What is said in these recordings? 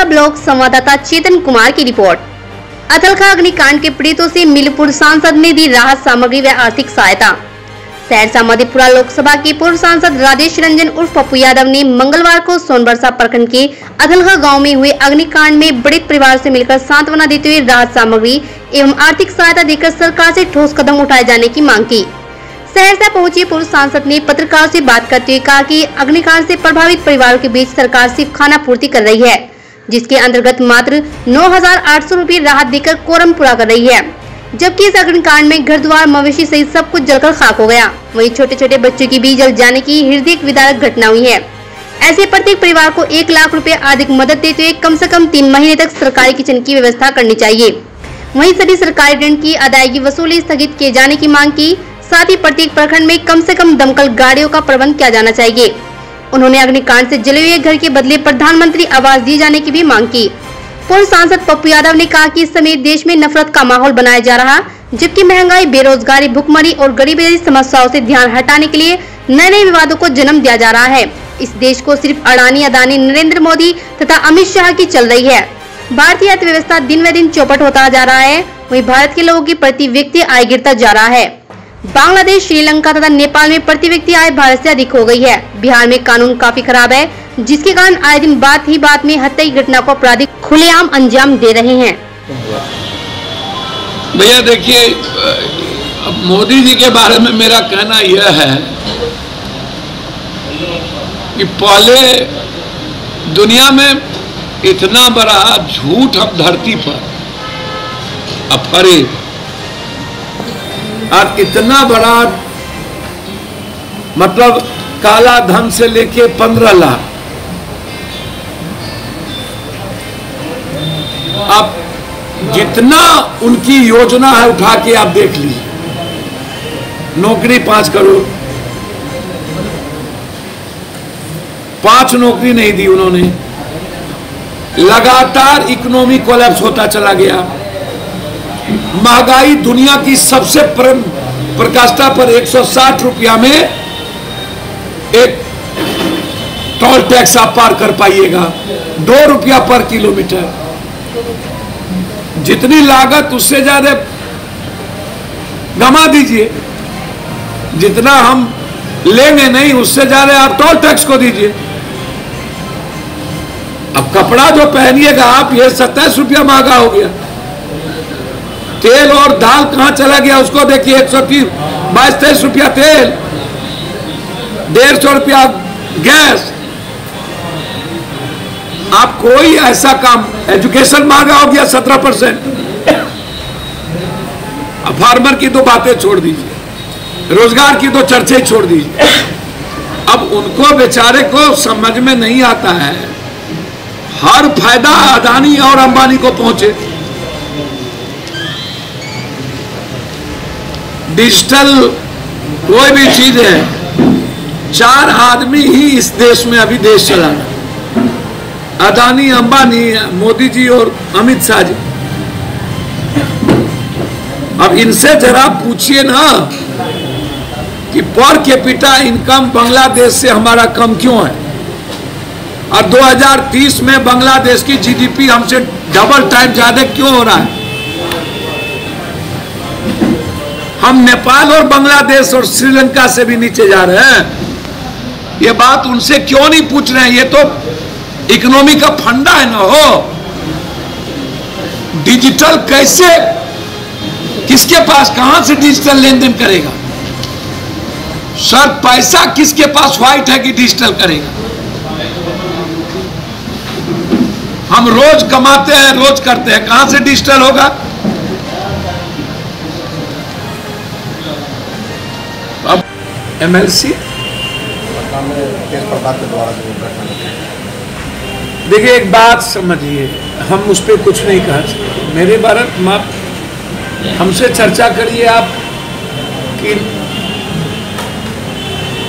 Saharsa block संवाददाता चेतन कुमार की report. अथलखा अग्निकांड के पीड़ितों से मिलपुर सांसद ने दी राहत सामग्री व आर्थिक सहायता। सहरसा मधेपुरा लोकसभा के पूर्व सांसद राजेश रंजन उर्फ पप्पू यादव ने मंगलवार को सोनबरसा प्रखंड के अथलखा गांव में हुए अग्निकांड में पीड़ित परिवार से मिलकर सांत्वना देते हुए राहत सामग्री एवं आर्थिक सहायता देकर सरकार से ठोस कदम उठाए जाने की मांग की। सहरसा पहुंचे पूर्व सांसद ने पत्रकारों से बात करते हुए कहा कि अग्निकांड से प्रभावित परिवारों के बीच सरकार सिर्फ खाना पूर्ति कर रही है, जिसके अंतर्गत मात्र 9,800 रुपये राहत देकर कोरम पूरा कर रही है, जबकि इस अग्निकांड में घर द्वार मवेशी सहित सब कुछ जलकर खाक हो गया। वहीं छोटे छोटे बच्चों की भी जल जाने की हृदय विदारक घटना हुई है। ऐसे प्रत्येक परिवार को 1 लाख रुपए आर्थिक मदद देते हुए कम से कम 3 महीने तक सरकारी किचन की व्यवस्था करनी चाहिए। वहीं सभी सरकारी ऋण की अदायगी वसूली स्थगित किए जाने की मांग की। साथ ही प्रत्येक प्रखंड में कम से कम दमकल गाड़ियों का प्रबंध किया जाना चाहिए। उन्होंने अग्निकांड से जले हुए घर के बदले प्रधानमंत्री आवास दिए जाने की भी मांग की। पूर्व सांसद पप्पू यादव ने कहा कि इस समय देश में नफरत का माहौल बनाया जा रहा, जबकि महंगाई, बेरोजगारी, भुखमरी और गरीबी जैसी समस्याओं से ध्यान हटाने के लिए नए नए विवादों को जन्म दिया जा रहा है। इस देश को सिर्फ अडानी, अदानी, नरेंद्र मोदी तथा अमित शाह की चल रही है। भारतीय अर्थव्यवस्था दिन व दिन चौपट होता जा रहा है। वहीं भारत के लोगों की प्रति व्यक्ति आय गिरता जा रहा है। बांग्लादेश, श्रीलंका तथा नेपाल में प्रति व्यक्ति आय भारत से अधिक हो गई है। बिहार में कानून काफी खराब है, जिसके कारण आए दिन बात ही बात में हत्या की घटना को अपराधी खुलेआम अंजाम दे रहे हैं। भैया देखिए, मोदी जी के बारे में मेरा कहना यह है कि पहले दुनिया में इतना बड़ा झूठ अब धरती पर फरे और इतना बड़ा मतलब काला धन से लेके 15 लाख, आप जितना उनकी योजना है उठा के आप देख लीजिए। नौकरी 5 करोड़, 5 नौकरी नहीं दी उन्होंने। लगातार इकोनॉमी कोलैप्स होता चला गया। महंगाई दुनिया की सबसे प्रकाष्ठा पर 160 रुपया में एक टोल टैक्स आप पार कर पाइएगा, 2 रुपया पर किलोमीटर। जितनी लागत उससे ज्यादा गमा दीजिए, जितना हम लेंगे नहीं उससे ज्यादा आप टोल टैक्स को दीजिए। अब कपड़ा जो पहनिएगा आप, ये 27 रुपया महंगा हो गया। तेल और दाल कहां चला गया उसको देखिए, 122-23 रुपया तेल, 150 रुपया गैस। आप कोई ऐसा काम, एजुकेशन महंगा हो गया 17%। अब फार्मर की तो बातें छोड़ दीजिए, रोजगार की तो चर्चे छोड़ दीजिए। अब उनको बेचारे को समझ में नहीं आता है, हर फायदा अदानी और अंबानी को पहुंचे। डिजिटल कोई भी चीज है, 4 आदमी ही इस देश में अभी देश चलाना, अदानी, अंबानी, मोदी जी और अमित शाह जी। अब इनसे जरा पूछिए ना कि पर कैपिटा इनकम बांग्लादेश से हमारा कम क्यों है, और 2030 में बांग्लादेश की जीडीपी हमसे डबल टाइम ज्यादा क्यों हो रहा है। हम नेपाल और बांग्लादेश और श्रीलंका से भी नीचे जा रहे हैं। ये बात उनसे क्यों नहीं पूछ रहे हैं? ये तो इकोनॉमी का फंडा है ना हो। डिजिटल कैसे, किसके पास, कहां से डिजिटल लेन देन करेगा? सर, पैसा किसके पास व्हाइट है कि डिजिटल करेगा? हम रोज कमाते हैं, रोज करते हैं, कहां से डिजिटल होगा? अब एमएलसी देखिए, एक बात समझिए, हम उस पर कुछ नहीं कह सकते। मेरे बारे में हमसे चर्चा करिए आप कि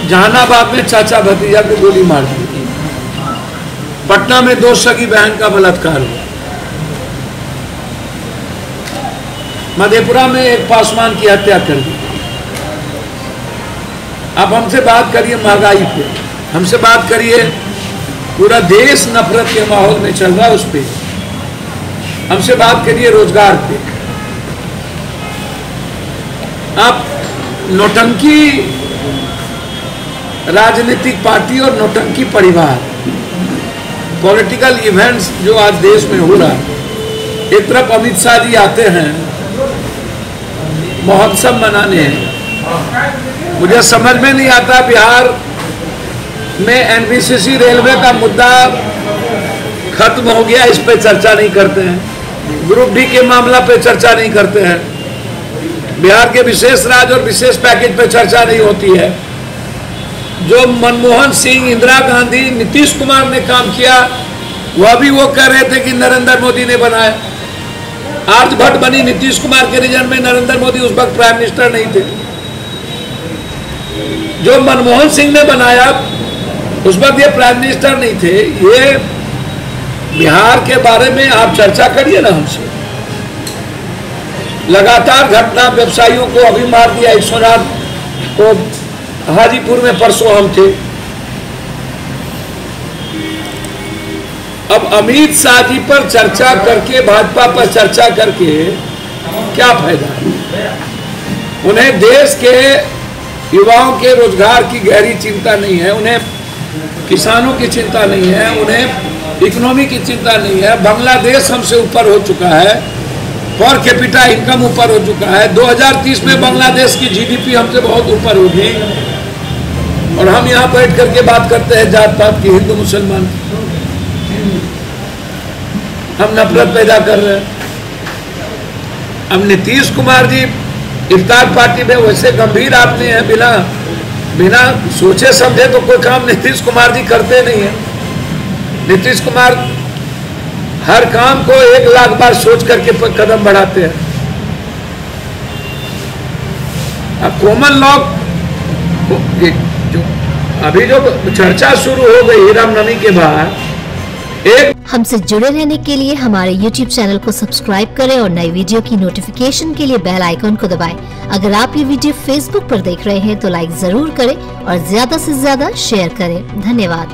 जहानाबाद में चाचा भतीजा को गोली मार दी, पटना में 2 सगी बहन का बलात्कार हुआ, मधेपुरा में एक पासवान की हत्या कर दी। आप हमसे बात करिए महंगाई पे, हमसे बात करिए पूरा देश नफरत के माहौल में चल रहा है। उस पर हमसे बात करिए रोजगार पे। आप नौटंकी राजनीतिक पार्टी और नौटंकी परिवार, पॉलिटिकल इवेंट्स जो आज देश में हो रहा है, एक तरफ अमित शाह जी आते हैं महोत्सव मनाने, मुझे समझ में नहीं आता बिहार में एनबीसीसी रेलवे का मुद्दा खत्म हो गया, इस पे चर्चा नहीं करते हैं। ग्रुप डी के मामला पे चर्चा नहीं करते हैं। बिहार के विशेष राज्य और विशेष पैकेज पे चर्चा नहीं होती है। जो मनमोहन सिंह, इंदिरा गांधी, नीतीश कुमार ने काम किया, वह भी वो कह रहे थे कि नरेंद्र मोदी ने बनाया। आर्यभट्ट बनी नीतीश कुमार के रीजन में, नरेंद्र मोदी उस वक्त प्राइम मिनिस्टर नहीं थे। जो मनमोहन सिंह ने बनाया, उस वक्त ये प्राइम मिनिस्टर नहीं थे। ये बिहार के बारे में आप चर्चा करिए ना हमसे। लगातार घटना, व्यवसायियों को अभी मार दिया, 100 को हाजीपुर में परसों हम थे। अब अमित शाह जी पर चर्चा करके, भाजपा पर चर्चा करके क्या फायदा? उन्हें देश के युवाओं के रोजगार की गहरी चिंता नहीं है, उन्हें किसानों की चिंता नहीं है, उन्हें इकोनॉमी की चिंता नहीं है। बांग्लादेश हमसे ऊपर हो चुका है, पर कैपिटा इनकम ऊपर हो चुका है। 2030 में बांग्लादेश की जीडीपी हमसे बहुत ऊपर होगी, और हम यहाँ बैठ करके बात करते हैं जात पात की, हिंदू मुसलमान। हम नफरत पैदा कर रहे हैं। अब नीतीश कुमार जी इफ्तार पार्टी में वैसे गंभीर आदमी है, बिना सोचे समझे तो कोई काम नीतीश कुमार जी करते नहीं है। नीतीश कुमार हर काम को 1 लाख बार सोच करके कदम बढ़ाते हैं। अब कॉमन लॉ अभी जो चर्चा शुरू हो गई रामनवमी के बाद, हमसे जुड़े रहने के लिए हमारे YouTube चैनल को सब्सक्राइब करें और नई वीडियो की नोटिफिकेशन के लिए बेल आइकन को दबाएं। अगर आप ये वीडियो Facebook पर देख रहे हैं तो लाइक जरूर करें और ज्यादा से ज्यादा शेयर करें। धन्यवाद।